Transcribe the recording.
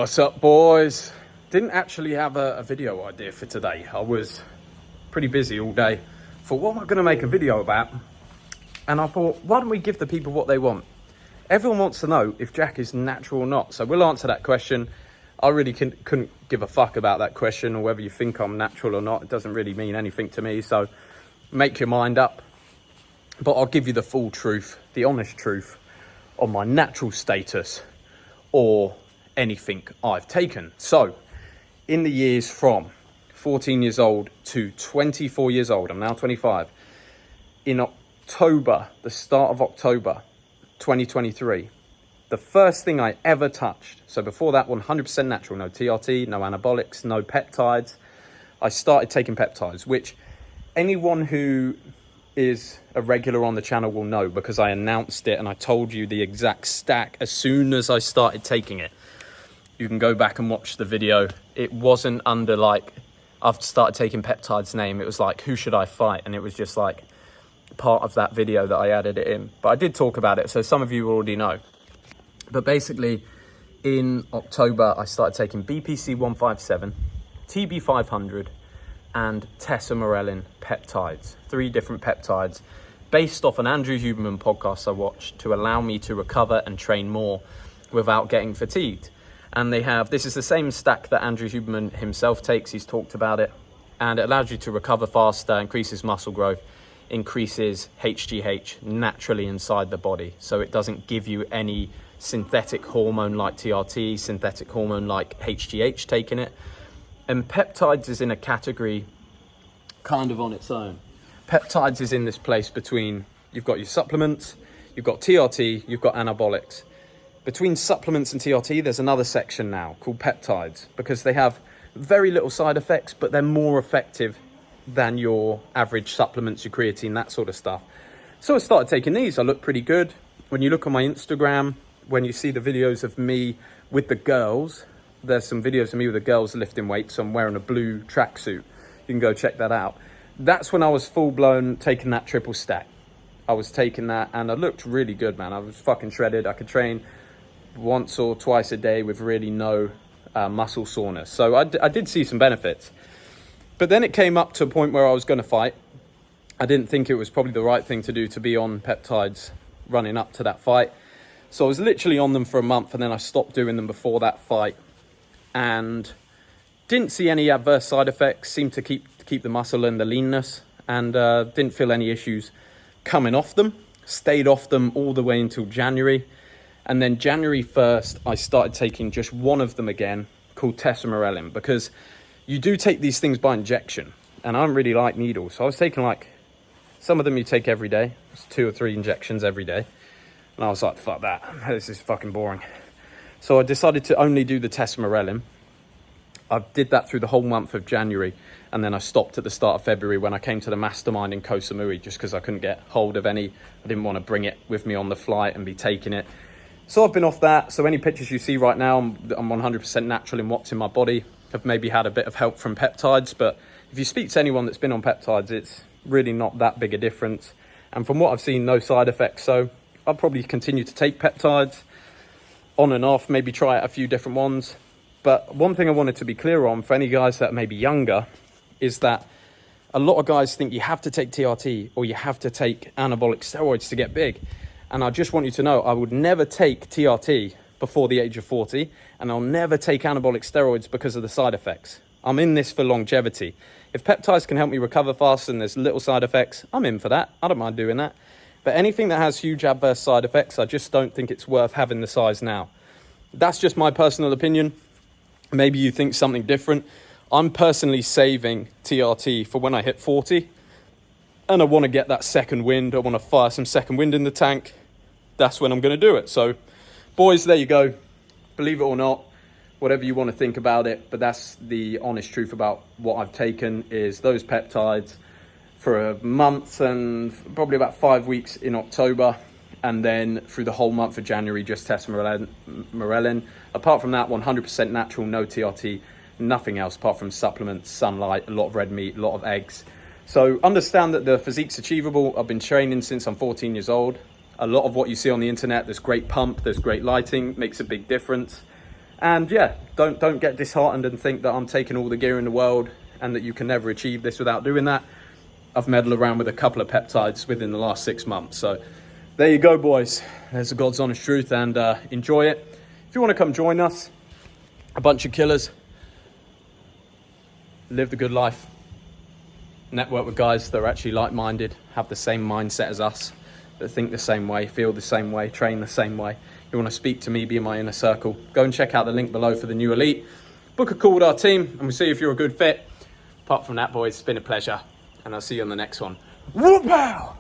What's up, boys? Didn't actually have a video idea for today. I was pretty busy all day. Thought, what am I going to make a video about? And I thought, why don't we give the people what they want? Everyone wants to know if Jack is natural or not. So we'll answer that question. I really couldn't give a fuck about that question, or whether you think I'm natural or not. It doesn't really mean anything to me. So make your mind up. But I'll give you the full truth, the honest truth on my natural status or anything I've taken. So in the years from 14 years old to 24 years old, I'm now 25, in October, the start of October 2023, the first thing I ever touched, so before that, 100% natural, no TRT, no anabolics, no peptides, I started taking peptides, which anyone who is a regular on the channel will know, because I announced it and I told you the exact stack as soon as I started taking it. You can go back and watch the video. It wasn't under like, I've started taking peptides name. It was like, who should I fight? And it was just like part of that video that I added it in. But I did talk about it, so some of you already know. But basically, in October, I started taking BPC 157, TB 500, and tesamorelin peptides. 3 different peptides based off an Andrew Huberman podcast I watched to allow me to recover and train more without getting fatigued. And they have, this is the same stack that Andrew Huberman himself takes. He's talked about it. And it allows you to recover faster, increases muscle growth, increases HGH naturally inside the body. So it doesn't give you any synthetic hormone like TRT, synthetic hormone like HGH taking it. And peptides is in a category kind of on its own. Peptides is in this place between, you've got your supplements, you've got TRT, you've got anabolics. Between supplements and TRT, there's another section now called peptides, because they have very little side effects, but they're more effective than your average supplements, your creatine, that sort of stuff. So I started taking these. I look pretty good. When you look on my Instagram, when you see the videos of me with the girls, there's some videos of me with the girls lifting weights. So I'm wearing a blue tracksuit. You can go check that out. That's when I was full blown taking that triple stack. I was taking that and I looked really good, man. I was fucking shredded. I could train once or twice a day with really no muscle soreness. So I did see some benefits. But then it came up to a point where I was going to fight. I didn't think it was probably the right thing to do to be on peptides running up to that fight. So I was literally on them for a month, and then I stopped doing them before that fight. And didn't see any adverse side effects, seemed to keep the muscle and the leanness, and didn't feel any issues coming off them. Stayed off them all the way until January. And then January 1st, I started taking just one of them again, called tesamorelin, because you do take these things by injection, and I don't really like needles. So I was taking like, some of them you take every day. It's 2 or 3 injections every day. And I was like, fuck that, this is fucking boring. So I decided to only do the tesamorelin. I did that through the whole month of January, and then I stopped at the start of February when I came to the mastermind in Koh Samui, just because I couldn't get hold of any. I didn't want to bring it with me on the flight and be taking it. So I've been off that. So any pictures you see right now, I'm 100% natural in what's in my body. I've maybe had a bit of help from peptides, but if you speak to anyone that's been on peptides, it's really not that big a difference. And from what I've seen, no side effects. So I'll probably continue to take peptides on and off, maybe try out a few different ones. But one thing I wanted to be clear on for any guys that may be younger is that a lot of guys think you have to take TRT or you have to take anabolic steroids to get big. And I just want you to know, I would never take TRT before the age of 40, and I'll never take anabolic steroids because of the side effects. I'm in this for longevity. If peptides can help me recover fast and there's little side effects, I'm in for that. I don't mind doing that. But anything that has huge adverse side effects, I just don't think it's worth having the size now. That's just my personal opinion. Maybe you think something different. I'm personally saving TRT for when I hit 40, and I want to get that second wind. I want to fire some second wind in the tank. That's when I'm going to do it. So, boys, there you go. Believe it or not, whatever you want to think about it, but that's the honest truth about what I've taken, is those peptides for a month and probably about 5 weeks in October, and then through the whole month of January, just tesamorelin. Apart from that, 100% natural, no TRT, nothing else apart from supplements, sunlight, a lot of red meat, a lot of eggs. So understand that the physique's achievable. I've been training since I'm 14 years old. A lot of what you see on the internet, there's great pump, there's great lighting, makes a big difference. And yeah, don't get disheartened and think that I'm taking all the gear in the world and that you can never achieve this without doing that. I've meddled around with a couple of peptides within the last 6 months. So there you go, boys. There's the God's honest truth, and enjoy it. If you want to come join us, a bunch of killers, live the good life, network with guys that are actually like-minded, have the same mindset as us, that think the same way, feel the same way, train the same way. You want to speak to me, be in my inner circle, go and check out the link below for the new elite. Book a call with our team and we'll see if you're a good fit. Apart from that, boys, it's been a pleasure, and I'll see you on the next one. Whoop-pow!